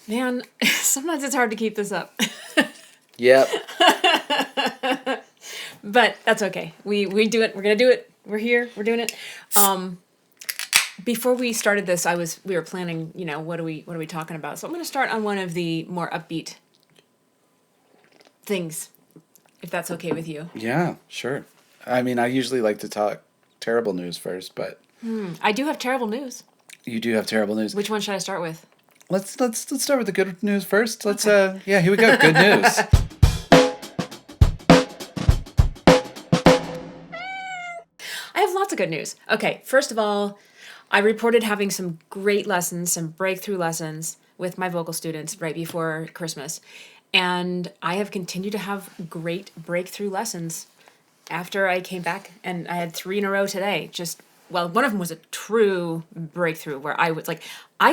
Man, sometimes it's hard to keep this up. Yep. But that's okay. We do it. We're gonna do it. We're here. We're doing it. Before we started this, we were planning. What are we talking about? So I'm gonna start on one of the more upbeat things, if that's okay with you. Yeah, sure. I mean, I usually like to talk terrible news first, but I do have terrible news. you do have terrible news. Which one should I start with? Let's start with the good news first. Yeah, here we go. Good news. I have lots of good news. Okay, first of all, I reported having some great lessons, some breakthrough lessons with my vocal students right before Christmas. And I have continued to have great breakthrough lessons after I came back, and I had 3 in a row today. One of them was a true breakthrough where I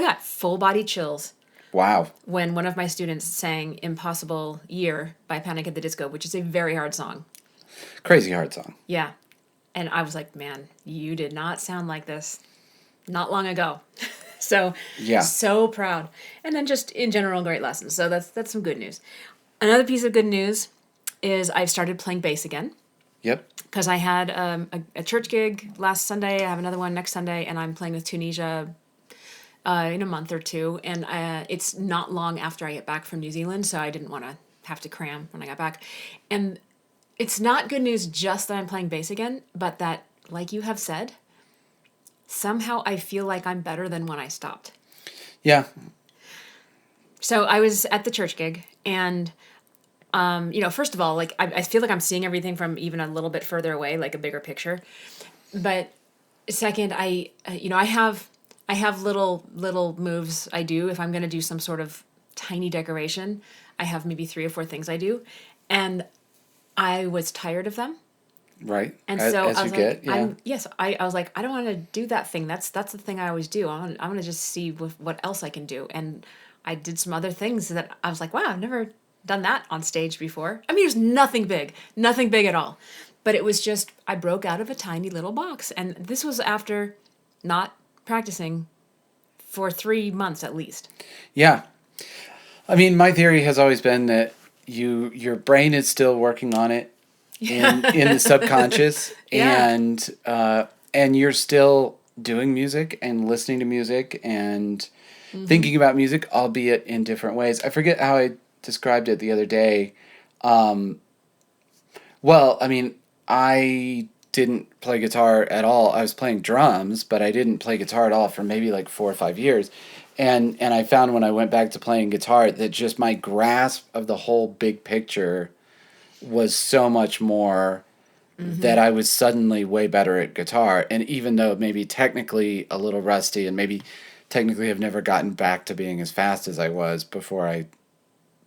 got full body chills Wow. when one of my students sang Impossible Year by Panic at the Disco, which is a very hard song. Crazy hard song. Yeah. And I was like, man, you did not sound like this not long ago. So, Yeah. so proud. And then just in general, great lessons. So that's some good news. Another piece of good news is I've started playing bass again Yep. because I had a church gig last Sunday. I have another one next Sunday, and I'm playing with Tunisia in a month or two. And it's not long after I get back from New Zealand, so I didn't want to have to cram when I got back. And it's not good news just that I'm playing bass again, but that, like you have said, somehow I feel like I'm better than when I stopped. Yeah. So I was at the church gig, and first of all, like I feel like I'm seeing everything from even a little bit further away, like a bigger picture. But second, I have little moves I do if I'm going to do some sort of tiny decoration. I have maybe 3 or 4 things I do, and I was tired of them. Right. And as, so as I you was get, like, yeah. I was like, I don't want to do that thing. That's the thing I always do. I want to just see what else I can do. And I did some other things that I was like, wow, I've never done that on stage before. I mean, it was nothing big at all. But it was just, I broke out of a tiny little box. And this was after not practicing for 3 months at least. Yeah. I mean, my theory has always been that your brain is still working on it in the subconscious, Yeah. and you're still doing music and listening to music and thinking about music, albeit in different ways. I forget how I described it the other day. Well, I mean, I didn't play guitar at all. I was playing drums, but I didn't play guitar at all for maybe like 4 or 5 years. And I found when I went back to playing guitar that just my grasp of the whole big picture was so much more, that I was suddenly way better at guitar. And even though maybe technically a little rusty and maybe technically have never gotten back to being as fast as I was before I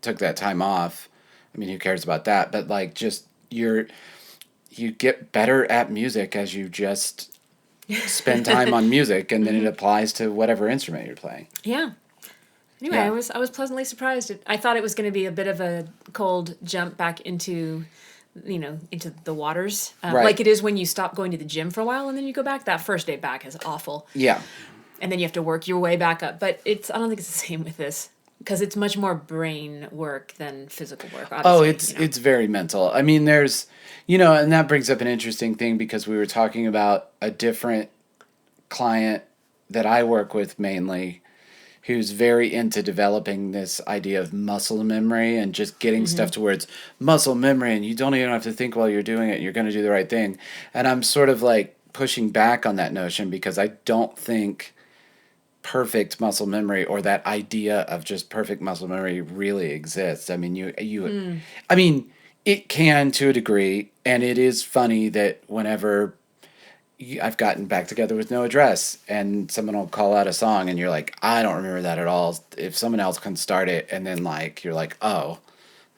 took that time off. I mean, who cares about that? But like just you get better at music as you just spend time on music, and then it applies to whatever instrument you're playing. Yeah. Anyway, Yeah. I was pleasantly surprised. I thought it was going to be a bit of a cold jump back into the waters, Right. like it is when you stop going to the gym for a while and then you go back. That first day back is awful, Yeah. and then you have to work your way back up. But I don't think it's the same with this because it's much more brain work than physical work. Oh, Obviously, it's very mental. I mean, there's, and that brings up an interesting thing because we were talking about a different client that I work with mainly, who's very into developing this idea of muscle memory and just getting stuff to where it's muscle memory and you don't even have to think while you're doing it. You're going to do the right thing. And I'm sort of like pushing back on that notion because I don't think perfect muscle memory or that idea of just perfect muscle memory really exists. I mean, I mean, it can to a degree, and it is funny that whenever I've gotten back together with No Address and someone will call out a song and you're like, I don't remember that at all. If someone else can start it, and then like you're like, oh,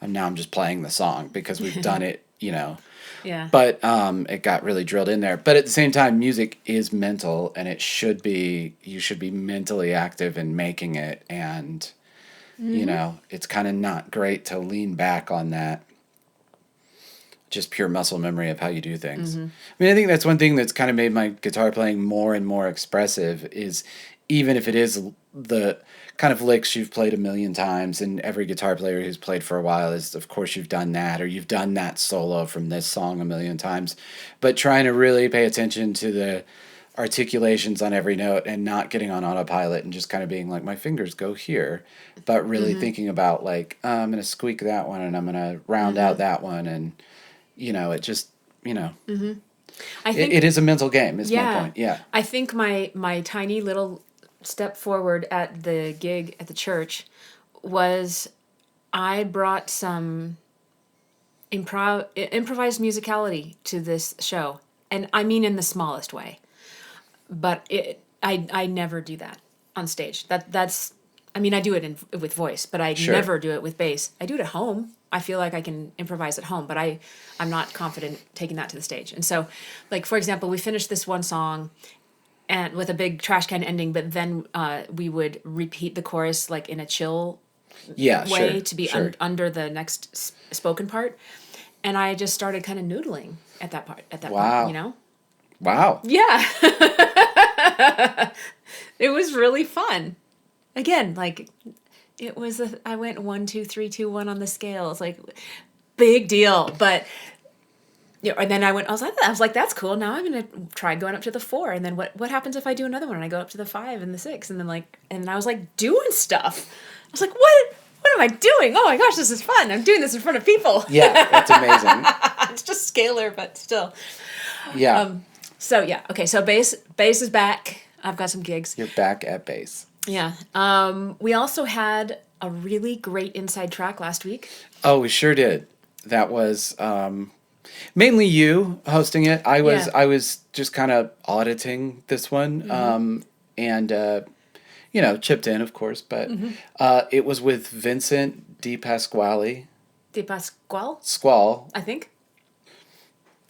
and now I'm just playing the song because we've done it, yeah. But it got really drilled in there. But at the same time, music is mental, and you should be mentally active in making it, and it's kind of not great to lean back on that just pure muscle memory of how you do things. I mean, I think that's one thing that's kind of made my guitar playing more and more expressive is even if it is the kind of licks you've played a million times, and every guitar player who's played for a while is, of course, you've done that, or you've done that solo from this song a million times, but trying to really pay attention to the articulations on every note and not getting on autopilot and just kind of being like, my fingers go here, but really thinking about like, I'm going to squeak that one and I'm going to round out that one. And, it just, I think it is a mental game is my yeah. point. Yeah. I think my tiny little step forward at the gig at the church was I brought some improvised musicality to this show, and I mean in the smallest way. But I never do that on stage. That's I mean I do it with voice, but I Sure. never do it with bass. I do it at home. I feel like I can improvise at home, but I'm not confident taking that to the stage. And so, like for example, we finished this one song and with a big trash can ending, but then we would repeat the chorus like in a chill Yeah. way Sure. to be Sure. under the next spoken part, and I just started kind of noodling at that part. Wow. Part, Wow. Yeah. It was really fun. Again, like it was I went 1, 2, 3, 2, 1 on the scale. It's like big deal. But and then I was like, that's cool. Now I'm gonna try going up to the 4. And then what happens if I do another one and I go up to the 5 and the 6? And then I was like doing stuff. I was like, what am I doing? Oh my gosh, this is fun. I'm doing this in front of people. Yeah. That's amazing. It's just scalar, but still. Yeah. So yeah, okay. So bass is back. I've got some gigs. You're back at base. Yeah. We also had a really great inside track last week. Oh, we sure did. That was mainly you hosting it. I was just kind of auditing this one, and chipped in, of course. But it was with Vincent DiPasquale. DiPasquale, Squall. I think.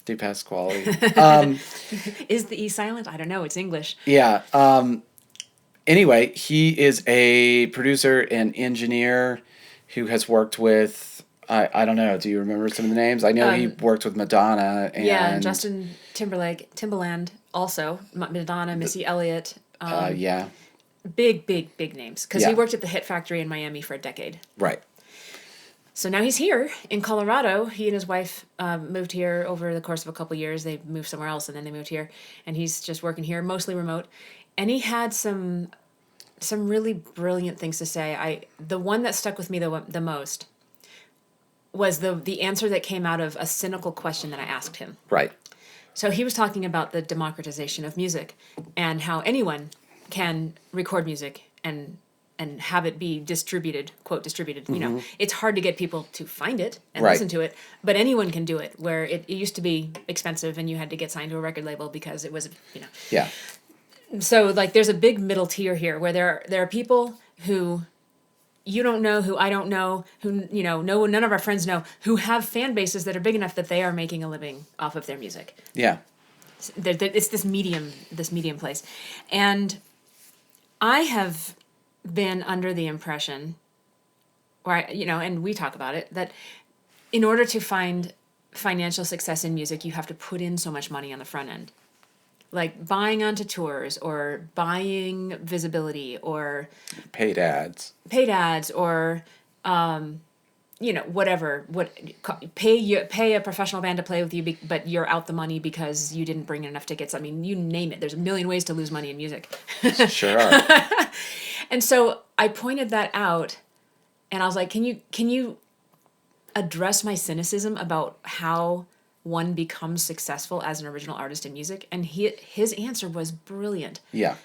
DiPasquale. Is the E silent? I don't know. It's English. Yeah. Anyway, he is a producer and engineer who has worked with, I don't know, do you remember some of the names? I know he worked with Madonna and... Yeah, Justin Timberland also. Madonna, Missy Elliott. yeah. Big names. Because Yeah. he worked at the Hit Factory in Miami for a decade. Right. So now he's here in Colorado. He and his wife moved here over the course of a couple years. They moved somewhere else and then they moved here. And he's just working here, mostly remote. And he had some really brilliant things to say. The one that stuck with me the most was the answer that came out of a cynical question that I asked him. Right. So he was talking about the democratization of music and how anyone can record music and have it be distributed, quote, distributed. It's hard to get people to find it and Right. listen to it, but anyone can do it, where it used to be expensive and you had to get signed to a record label because it was, Yeah. So like there's a big middle tier here where there are people who you don't know, who I don't know, who none of our friends know, who have fan bases that are big enough that they are making a living off of their music. Yeah. It's this medium place. And I have been under the impression, and we talk about it, that in order to find financial success in music, you have to put in so much money on the front end. Like buying onto tours or buying visibility or Paid ads. or whatever. Pay a professional band to play with you, but you're out the money because you didn't bring in enough tickets. I mean, you name it. There's a million ways to lose money in music. Sure are. And so I pointed that out, and I was like, "Can you address my cynicism about how one becomes successful as an original artist in music?" And his answer was brilliant. Yeah.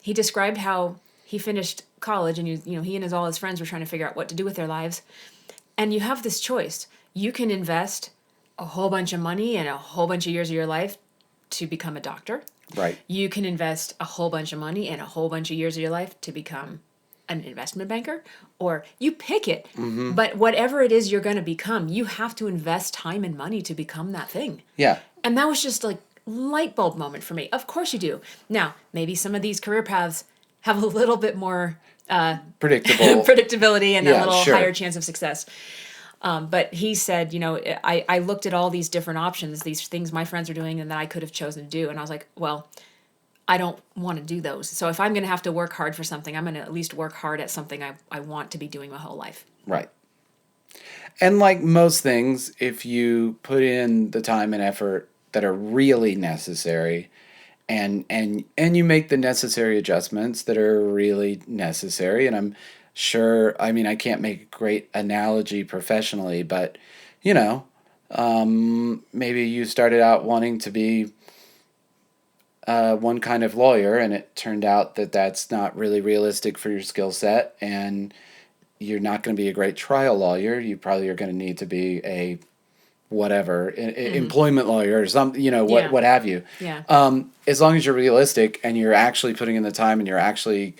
He described how he finished college, and he and all his friends were trying to figure out what to do with their lives. And you have this choice. You can invest a whole bunch of money and a whole bunch of years of your life to become a doctor. Right. You can invest a whole bunch of money and a whole bunch of years of your life to become an investment banker, or you pick it. Mm-hmm. But whatever it is you're going to become, you have to invest time and money to become that thing. Yeah. And that was just like light bulb moment for me. Of course you do. Now, maybe some of these career paths have a little bit more Predictable. predictability and a Yeah, little sure. higher chance of success. But he said, I looked at all these different options, these things my friends are doing and that I could have chosen to do. And I was like, well, I don't want to do those. So if I'm going to have to work hard for something, I'm going to at least work hard at something I want to be doing my whole life. Right. And like most things, if you put in the time and effort that are really necessary, and you make the necessary adjustments that are really necessary, and I'm sure, I mean, I can't make a great analogy professionally, but you know, maybe you started out wanting to be one kind of lawyer, and it turned out that that's not really realistic for your skill set, and you're not going to be a great trial lawyer. You probably are going to need to be a whatever employment lawyer or some, you know, Yeah. what have you. Yeah. As long as you're realistic and you're actually putting in the time and you're actually,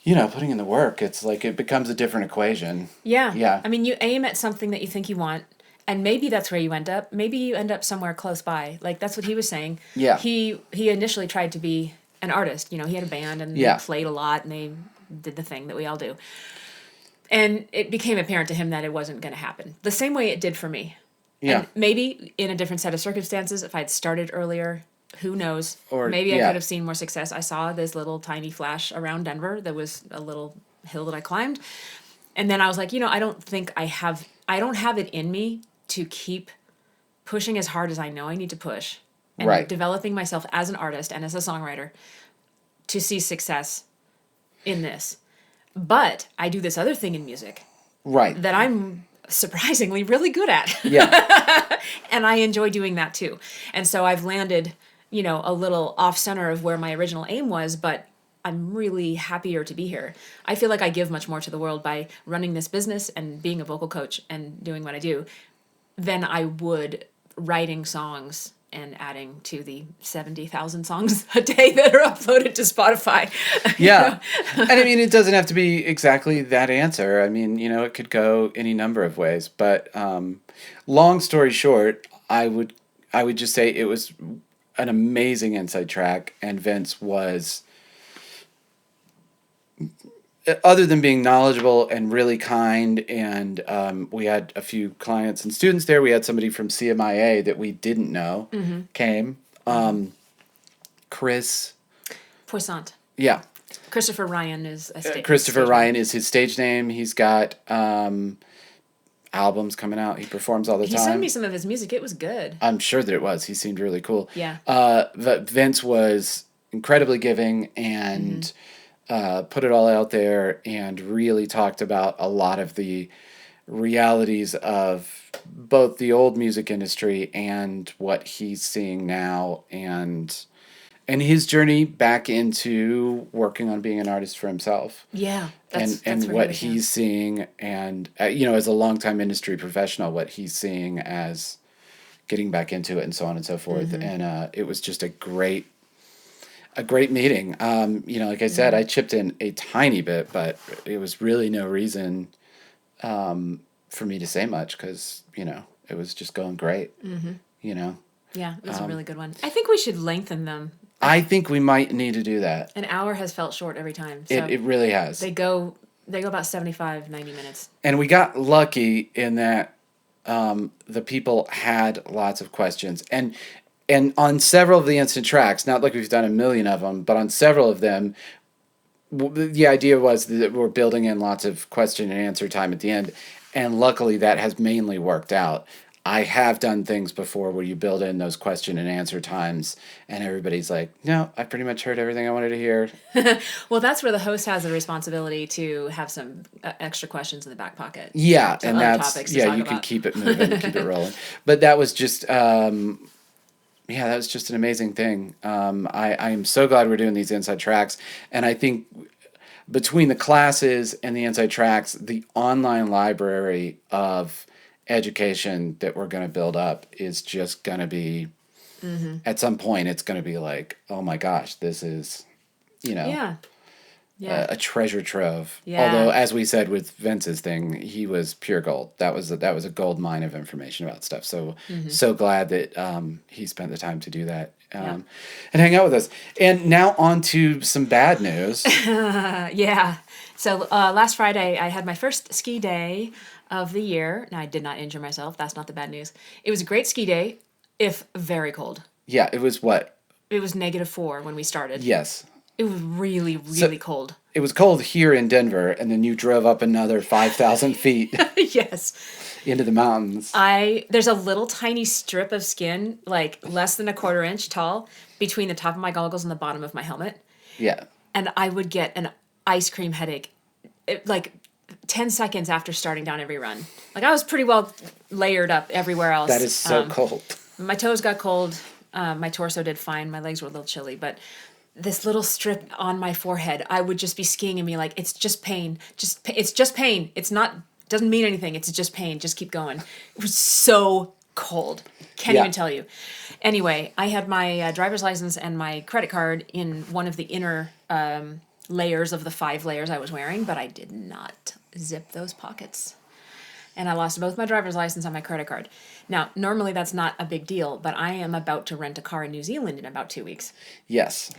you know, putting in the work, it's like it becomes a different equation. Yeah. Yeah. I mean, you aim at something that you think you want, and maybe that's where you end up. Maybe you end up somewhere close by. Like that's what he was saying. Yeah. He initially tried to be an artist. You know, he had a band and Yeah. they played a lot and they did the thing that we all do. And it became apparent to him that it wasn't going to happen. The same way it did for me. Yeah. And maybe in a different set of circumstances, if I'd started earlier, who knows? Or- maybe I yeah. could have seen more success. I saw this little tiny flash around Denver. There was a little hill that I climbed. And then I was like, you know, I don't have it in me to keep pushing as hard as I know I need to push. And Right. developing myself as an artist and as a songwriter to see success in this. But I do this other thing in music Right. that I'm surprisingly really good at. Yeah. And I enjoy doing that too. And so I've landed, you know, a little off center of where my original aim was, but I'm really happier to be here. I feel like I give much more to the world by running this business and being a vocal coach and doing what I do than I would writing songs and adding to the 70,000 songs a day that are uploaded to Spotify. Yeah. And I mean, it doesn't have to be exactly that answer. I mean, you know, it could go any number of ways. But long story short, I would just say it was an amazing inside track, and Vince was, other than being knowledgeable and really kind, and we had a few clients and students there. We had somebody from CMIA that we didn't know came. Chris, Poissant. yeah, Christopher Ryan is a Christopher stage Ryan is his stage name. He's got albums coming out. He performs all the He time. sent me some of his music. It was good. I'm sure that it was. He seemed really cool. Yeah. But Vince was incredibly giving and put it all out there and really talked about a lot of the realities of both the old music industry and what he's seeing now, and his journey back into working on being an artist for himself. Yeah. And where what he was, he's seeing, and you know, as a longtime industry professional, what he's seeing as getting back into it and so on and so forth. And it was just a great meeting. You know, like I said, I chipped in a tiny bit, but it was really no reason for me to say much, because, you know, it was just going great. You know, Yeah, it was a really good one. I think we should lengthen them. I think we might need to do that. An hour has felt short every time. So It really has. they go about 75, 90 minutes. And we got lucky in that the people had lots of questions, and on several of the instant tracks, not like we've done a million of them, but on several of them, the idea was that we're building in lots of question and answer time at the end, and luckily that has mainly worked out. I have done things before where you build in those question and answer times, and everybody's like, "No, I pretty much heard everything I wanted to hear." Well, that's where the host has a responsibility to have some extra questions in the back pocket. Yeah, Some and other that's topics to yeah, talk you can about. keep it moving, keep it rolling. But that was just yeah, that was just an amazing thing. I am so glad we're doing these inside tracks, and I think between the classes and the inside tracks, the online library of education that we're going to build up is just going to be, at some point, it's going to be like, oh my gosh, this is, you know, Yeah. Yeah. a treasure trove. Yeah. Although, as we said with Vince's thing, he was pure gold. That was a gold mine of information about stuff. So so glad that he spent the time to do that and hang out with us. And now on to some bad news. Yeah. So last Friday, I had my first ski day of the year. Now, I did not injure myself. That's not the bad news. It was a great ski day, if very cold. Yeah, it was what, It was -4 when we started. Yes. It was really, really cold. It was cold here in Denver, and then you drove up another 5,000 feet Yes. into the mountains. There's a little tiny strip of skin, like less than a quarter inch tall, between the top of my goggles and the bottom of my helmet. Yeah. And I would get an ice cream headache, like 10 seconds after starting down every run. Like I was pretty well layered up everywhere else. That is so cold. My toes got cold. My torso did fine. My legs were a little chilly, but this little strip on my forehead, I would just be skiing and be like, it's just pain. It's just pain. It's not, doesn't mean anything. It's just pain. Just keep going. It was so cold. Can't Yeah. even tell you. Anyway, I had my driver's license and my credit card in one of the inner layers of the 5 layers I was wearing, but I did not zip those pockets. And I lost both my driver's license and my credit card. Now, normally that's not a big deal, but I am about to rent a car in New Zealand in about 2 weeks. Yes.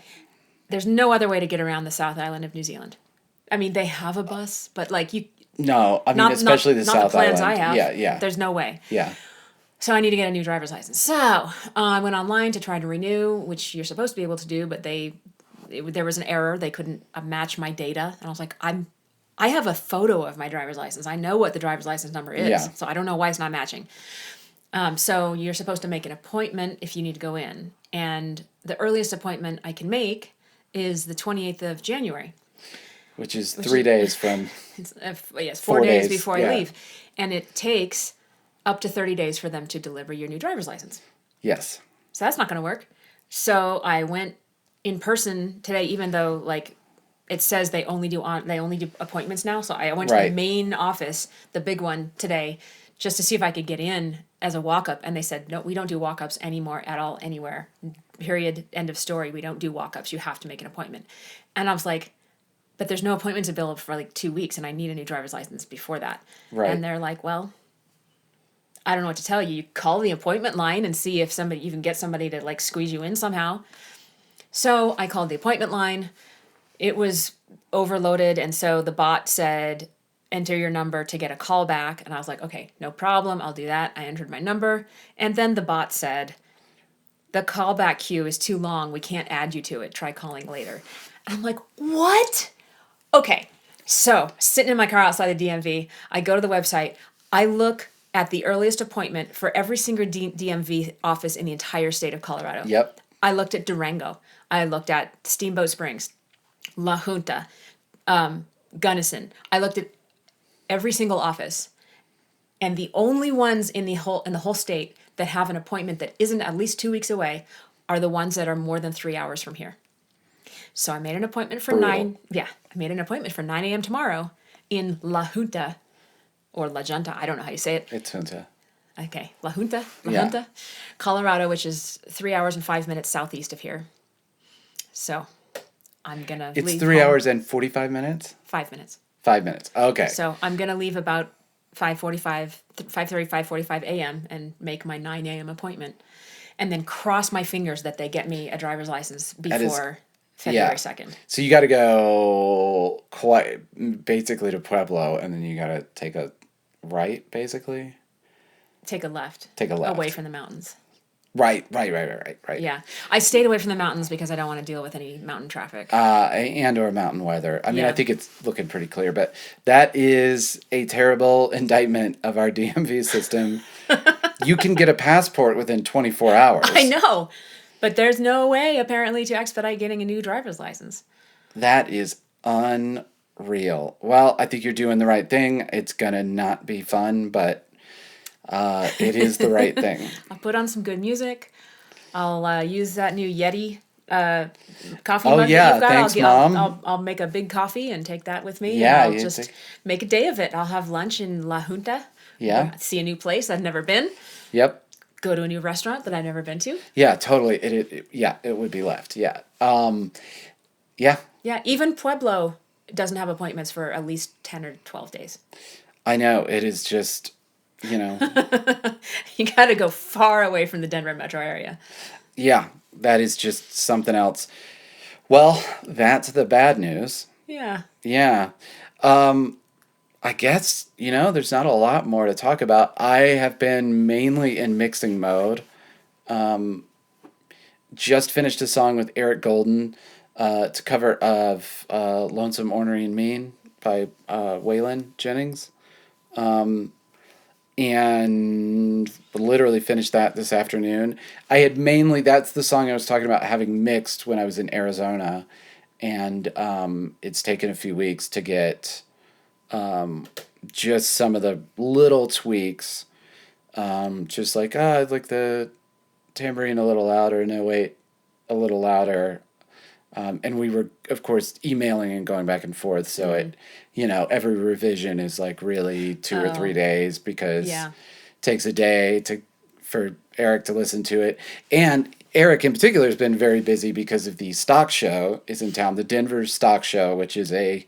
There's no other way to get around the South Island of New Zealand. I mean, they have a bus, but like you, No, I mean, not especially the not South the plans Island. I have. Yeah. There's no way. Yeah. So I need to get a new driver's license. So I went online to try to renew, which you're supposed to be able to do, but there was an error. They couldn't match my data, and I was like, I have a photo of my driver's license. I know what the driver's license number is, Yeah. so I don't know why it's not matching. So you're supposed to make an appointment if you need to go in, and the earliest appointment I can make is the 28th of January. Which is 3 days from. It's, yes, 4 4 days days, before yeah. I leave, and it takes up to 30 days for them to deliver your new driver's license. Yes. So that's not going to work. So I went in person today, even though like it says they only do appointments now. So I went to Right. the main office, the big one today, just to see if I could get in as a walk-up. And they said, no, we don't do walk-ups anymore at all, anywhere. Period. End of story. We don't do walk-ups. You have to make an appointment. And I was like, but there's no appointments available for like 2 weeks, and I need a new driver's license before that. Right. And they're like, well, I don't know what to tell you. You call the appointment line and see if you can get somebody to like squeeze you in somehow. So I called the appointment line. It was overloaded, and so the bot said, enter your number to get a call back. And I was like, okay, no problem. I'll do that. I entered my number. And then the bot said, the callback queue is too long. We can't add you to it. Try calling later. And I'm like, what? Okay. So sitting in my car outside the DMV, I go to the website. I look at the earliest appointment for every single DMV office in the entire state of Colorado. Yep. I looked at Durango. I looked at Steamboat Springs, La Junta, Gunnison. I looked at every single office, and the only ones in the whole state that have an appointment that isn't at least 2 weeks away are the ones that are more than 3 hours from here. So I made an appointment for Brutal. 9. Yeah, I made an appointment for 9 a.m. tomorrow in La Junta, or La Junta. I don't know how you say it. It's Junta. Okay, La Junta, Yeah. Junta, Colorado, which is 3 hours and 5 minutes southeast of here. So I'm gonna It's leave 3 home- hours and 45 minutes? 5 minutes. 5 minutes. Okay. So I'm gonna leave about 5:45 a.m. and make my 9 a.m. appointment, and then cross my fingers that they get me a driver's license is- before February yeah. 2nd. So you got to go basically to Pueblo, and then you got to take a right, basically? Take a left. Take a left. Away from the mountains. Right. Yeah, I stayed away from the mountains because I don't want to deal with any mountain traffic. And or mountain weather. I mean, I Yeah. think it's looking pretty clear, but that is a terrible indictment of our DMV system. You can get a passport within 24 hours. I know, but there's no way apparently to expedite getting a new driver's license. That is unreal. Well, I think you're doing the right thing. It's gonna not be fun, but it is the right thing. I'll put on some good music. I'll use that new Yeti coffee Oh, mug yeah, that you've got. thanks, I'll Mom. I'll make a big coffee and take that with me. Yeah, and you I'll just take- make a day of it. I'll have lunch in La Junta. Yeah. See a new place I've never been. Yep. Go to a new restaurant that I've never been to. Yeah, totally. It would be left. Yeah. Yeah. Yeah, even Pueblo doesn't have appointments for at least 10 or 12 days. I know. It is just, you know. You got to go far away from the Denver metro area. Yeah, that is just something else. Well, that's the bad news. Yeah. Yeah. I guess, there's not a lot more to talk about. I have been mainly in mixing mode. just finished a song with Eric Golden. It's a cover of Lonesome, Ornery, and Mean by Waylon Jennings. And literally finished that this afternoon. I had mainly, that's the song I was talking about having mixed when I was in Arizona. And it's taken a few weeks to get just some of the little tweaks. Just like, I'd like the tambourine a little louder. No, wait, a little louder. And we were, of course, emailing and going back and forth. So it, every revision is like really 2 or 3 days because it takes a day for Eric to listen to it. And Eric in particular has been very busy because of the stock show is in town, the Denver Stock Show, which is I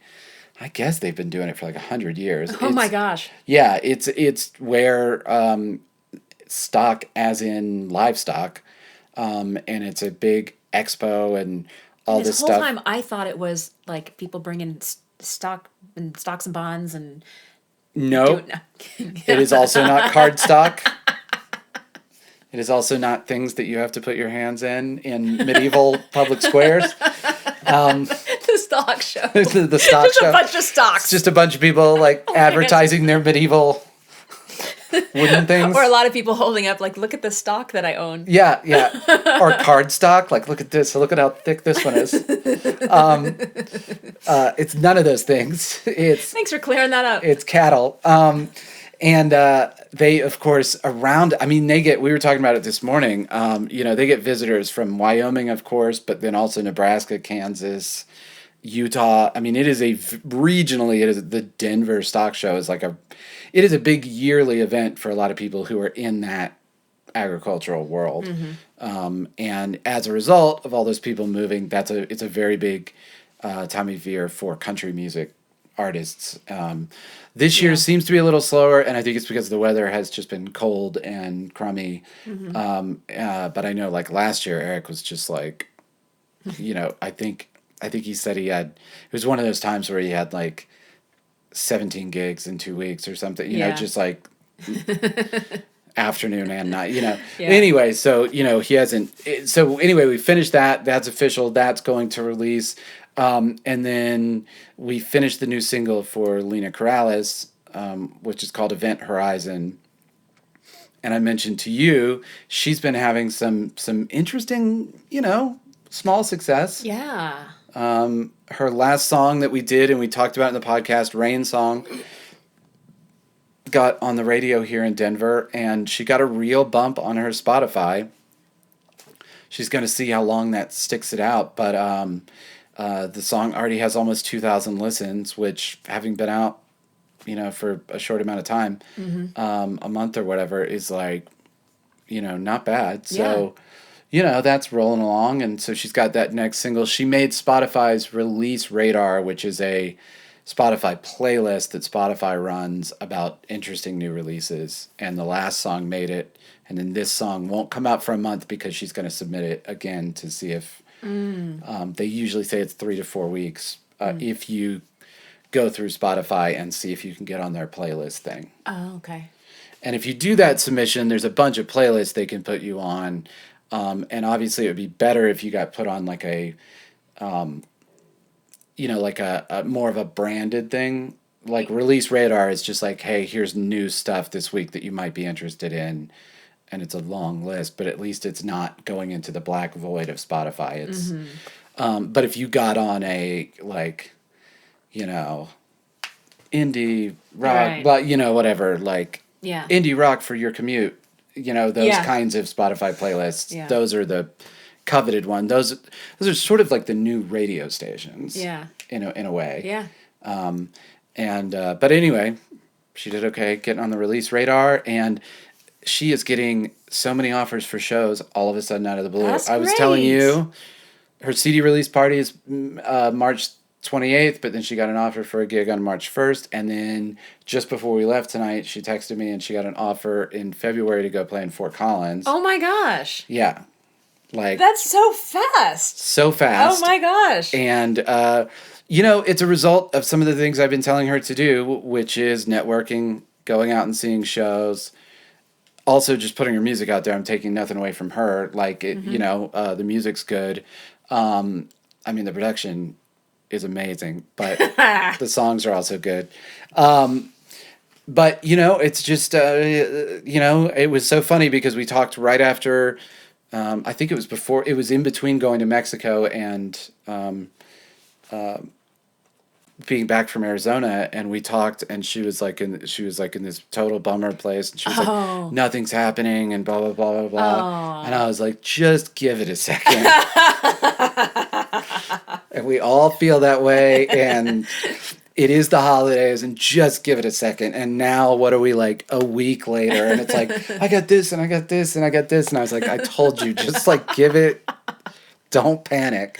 guess they've been doing it for like 100 years. Oh my gosh. Yeah, it's where stock as in livestock, and it's a big expo and all this whole stuff. Time I thought it was like people bringing stock and stocks and bonds and no. It is also not card stock. It is also not things that you have to put your hands in medieval public squares. The stock show. The stock just show. A bunch of stocks. It's just a bunch of people like advertising their medieval wooden things. Or a lot of people holding up like, look at the stock that I own. Yeah. Or card stock. Like, look at this. Look at how thick this one is. It's none of those things. Thanks for clearing that up. It's cattle. And they, of course, we were talking about it this morning, they get visitors from Wyoming, of course, but then also Nebraska, Kansas, Utah. I mean, the Denver Stock Show is it is a big yearly event for a lot of people who are in that agricultural world. Mm-hmm. And as a result of all those people moving, it's a very big time of year for country music artists. This year seems to be a little slower, and I think it's because the weather has just been cold and crummy. Mm-hmm. But I know, like last year, Eric was just like, I think he said it was one of those times where he had like 17 gigs in 2 weeks or something. Just like afternoon and night. Yeah. Anyway, so he hasn't. So anyway, we finished that. That's official. That's going to release. And then we finished the new single for Lena Corrales, which is called Event Horizon. And I mentioned to you, she's been having some interesting, small success. Yeah. Her last song that we did, and we talked about in the podcast, Rain Song, got on the radio here in Denver, and she got a real bump on her Spotify. She's going to see how long that sticks it out, but the song already has almost 2,000 listens, which, having been out, for a short amount of time, a month or whatever, is like, not bad. So, that's rolling along. And so she's got that next single. She made Spotify's Release Radar, which is a Spotify playlist that Spotify runs about interesting new releases. And the last song made it. And then this song won't come out for a month because she's going to submit it again to see if they usually say it's 3 to 4 weeks if you go through Spotify and see if you can get on their playlist thing. Oh, okay. And if you do that submission, there's a bunch of playlists they can put you on. And obviously it would be better if you got put on like a more of a branded thing. Like Release Radar is just like, hey, here's new stuff this week that you might be interested in. And it's a long list, but at least it's not going into the black void of Spotify. It's, but if you got on a indie rock, but whatever, indie rock for your commute, those kinds of Spotify playlists. Yeah. Those are the coveted one. Those are sort of like the new radio stations. Yeah. In a way. Yeah. But anyway, she did okay getting on the Release Radar, and she is getting so many offers for shows all of a sudden out of the blue. That's I was great. telling you, her CD release party is March 28th, but then she got an offer for a gig on March 1st, and then just before we left tonight, she texted me and she got an offer in February to go play in Fort Collins. Oh my gosh. Yeah. That's so fast. So fast. Oh my gosh. And it's a result of some of the things I've been telling her to do, which is networking, going out and seeing shows. also just putting her music out there, I'm taking nothing away from her. Like it, the music's good. I mean, the production is amazing, but the songs are also good. But it's just it was so funny because we talked right after. I think it was before. It was in between going to Mexico and being back from Arizona, and we talked, and she was like in this total bummer place, and she was like, nothing's happening, and blah blah blah blah blah, and I was like, just give it a second, and we all feel that way, and it is the holidays, and just give it a second. And now what are we, like a week later, and it's like, I got this and I got this and I got this, and I was like, I told you, just like give it, don't panic.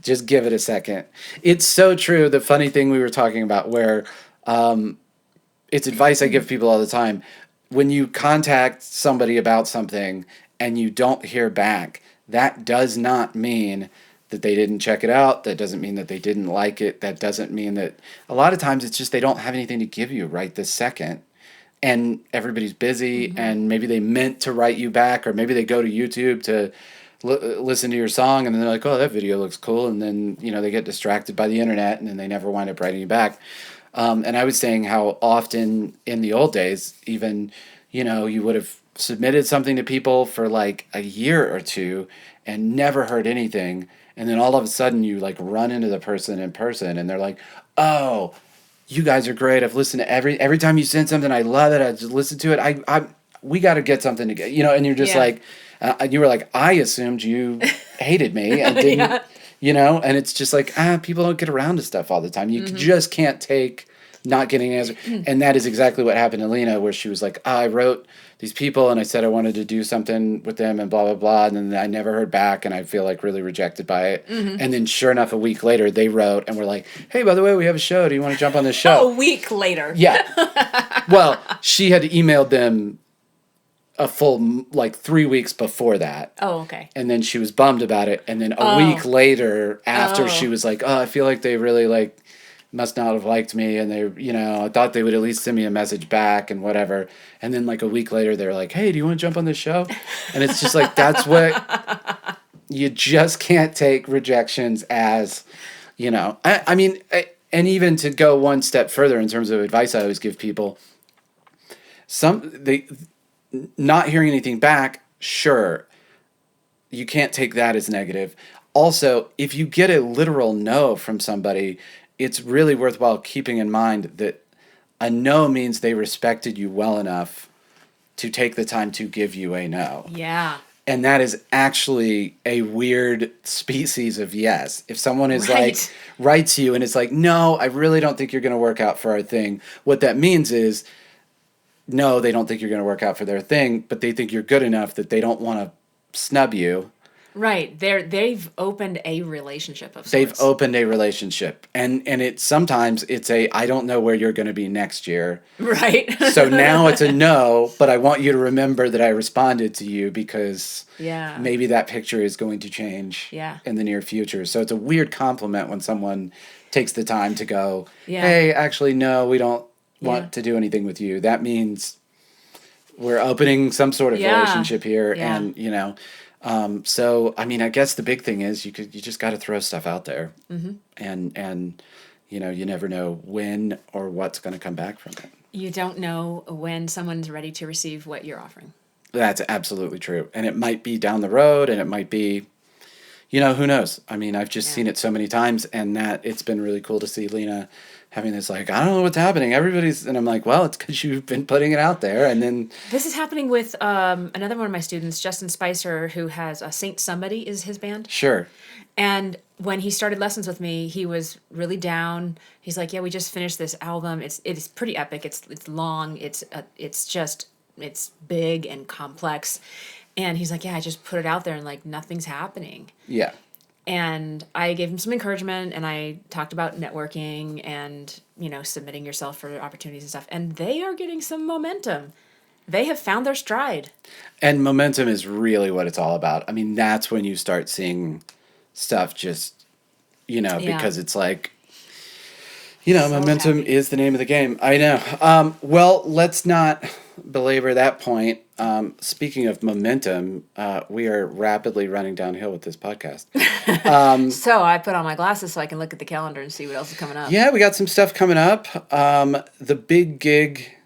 Just give it a second. It's so true. The funny thing we were talking about where it's advice I give people all the time. When you contact somebody about something and you don't hear back, that does not mean that they didn't check it out. That doesn't mean that they didn't like it. That doesn't mean that a lot of times it's just they don't have anything to give you right this second. And everybody's busy, and maybe they meant to write you back, or maybe they go to YouTube to listen to your song, and then they're like, oh, that video looks cool, and then they get distracted by the internet, and then they never wind up writing you back. And I was saying how often in the old days, even you would have submitted something to people for like a year or two and never heard anything, and then all of a sudden you like run into the person in person, and they're like, oh, you guys are great, I've listened to every time you send something, I love it, I just listen to it, we got to get something to get, and you're just like, and you were like, I assumed you hated me and didn't, and it's just like, people don't get around to stuff all the time. You just can't take not getting an answer. And that is exactly what happened to Lena, where she was like, I wrote these people and I said I wanted to do something with them and blah, blah, blah. And then I never heard back and I feel like really rejected by it. And then sure enough, a week later, they wrote and were like, hey, by the way, we have a show. Do you want to jump on this show? A week later. Yeah. Well, she had emailed them a full, like 3 weeks before that. Oh, okay. And then she was bummed about it. And then a week later, after she was like, oh, I feel like they really like must not have liked me. And they, I thought they would at least send me a message back and whatever. And then like a week later, they're like, hey, do you want to jump on this show? And it's just like, that's what, you just can't take rejections as, I mean, and even to go one step further in terms of advice I always give people, not hearing anything back, sure, you can't take that as negative. Also, if you get a literal no from somebody, it's really worthwhile keeping in mind that a no means they respected you well enough to take the time to give you a no. Yeah. And that is actually a weird species of yes. If someone is like, writes you and it's like, no, I really don't think you're going to work out for our thing. What that means is, no, they don't think you're going to work out for their thing, but they think you're good enough that they don't want to snub you. Right. They've opened a relationship of sorts. They've opened a relationship. And sometimes it's I don't know where you're going to be next year. Right. So now it's a no, but I want you to remember that I responded to you because maybe that picture is going to change in the near future. So it's a weird compliment when someone takes the time to go, hey, actually, no, we don't want to do anything with you. That means we're opening some sort of relationship here. And, so, I mean, I guess the big thing is you just got to throw stuff out there and, you never know when or what's going to come back from it. You don't know when someone's ready to receive what you're offering. That's absolutely true. And it might be down the road and it might be, who knows? I mean, I've just seen it so many times and that it's been really cool to see Lena having this like, I don't know what's happening. And I'm like, well, it's because you've been putting it out there. And then this is happening with another one of my students, Justin Spicer, who has Saint Somebody is his band. Sure. And when he started lessons with me, he was really down. He's like, yeah, we just finished this album. It's pretty epic. It's long. It's big and complex. And he's like, yeah, I just put it out there and like nothing's happening. Yeah. And I gave him some encouragement and I talked about networking and, submitting yourself for opportunities and stuff. And they are getting some momentum. They have found their stride. And momentum is really what it's all about. I mean, that's when you start seeing stuff just, because it's like, momentum is the name of the game. I know. Well, let's not belabor that point. Speaking of momentum, we are rapidly running downhill with this podcast. So I put on my glasses so I can look at the calendar and see what else is coming up. Yeah, we got some stuff coming up. The big gig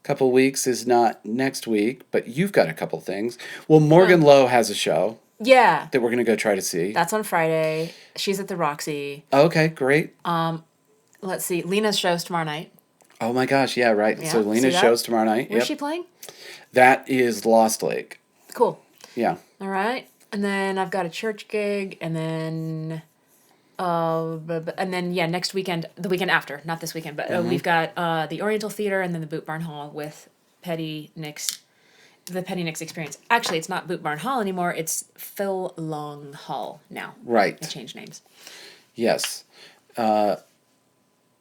couple weeks is not next week, but you've got a couple things. Well, Morgan Lowe has a show Yeah. that we're going to go try to see. That's on Friday. She's at the Roxy. Okay, great. Let's see. Lena's show's tomorrow night. Oh my gosh, yeah, right. Yeah, So see Lena's that? show's tomorrow night. Where's Yep. she playing? That is Lost Lake. Cool. Yeah. All right. And then I've got a church gig, and then, yeah, next weekend, the weekend after, not this weekend, but we've got the Oriental Theater and then the Boot Barn Hall with Petty Nick's, the Petty Nick's Experience. Actually, it's not Boot Barn Hall anymore. It's Phil Long Hall now. Right. They changed names. Yes.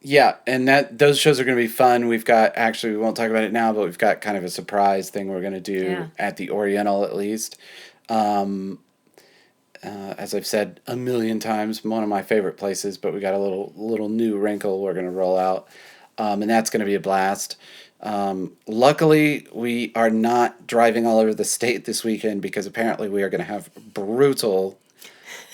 Yeah, and those shows are going to be fun. We've got, actually, we won't talk about it now, but we've got kind of a surprise thing we're going to do Yeah. at the Oriental, at least. As I've said a million times, one of my favorite places, but we got a little new wrinkle we're going to roll out, and that's going to be a blast. Luckily, we are not driving all over the state this weekend because apparently we are going to have brutal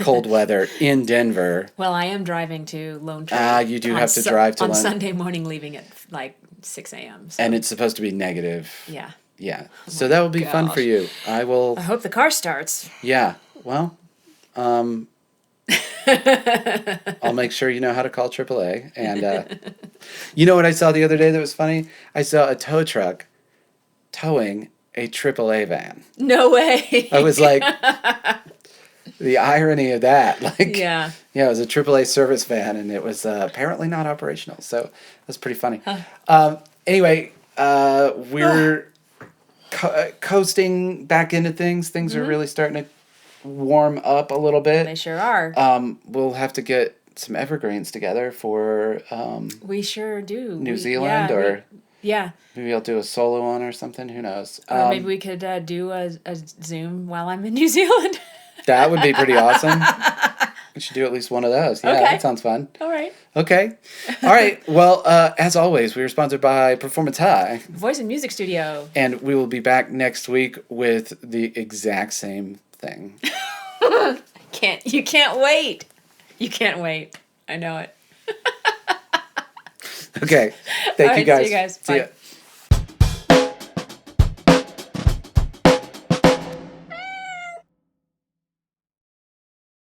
cold weather in Denver. Well, I am driving to Lone Tree. You do on have to drive to on Lone- Sunday morning, leaving at like 6 a.m. So, And it's supposed to be negative. yeah. Yeah. So that will be fun for gosh. you. I will. I hope the car starts. Yeah. Well, I'll make sure you know how to call AAA. And you know what I saw the other day that was funny? I saw a tow truck towing a AAA van. No way. I was like, the irony of that. Like, Yeah. Yeah, it was a AAA service van, and it was apparently not operational. So that's pretty funny. Anyway, we're coasting back into things. Things are really starting to warm up a little They bit. sure are. We'll have to get some evergreens together for We sure do. New Zealand, or yeah. maybe I'll do a solo one or something. Who knows? Or maybe we could do a Zoom while I'm in New Zealand. That would be pretty awesome. We should do at least one of those. Yeah, Okay. that sounds fun. All right. Okay. All right. Well, as always, we are sponsored by Performance High, Voice and Music Studio. and we will be back next week with the exact same thing. You can't wait. You can't wait. I know it. Okay. Thank All you right, guys. see you guys. See ya. Bye.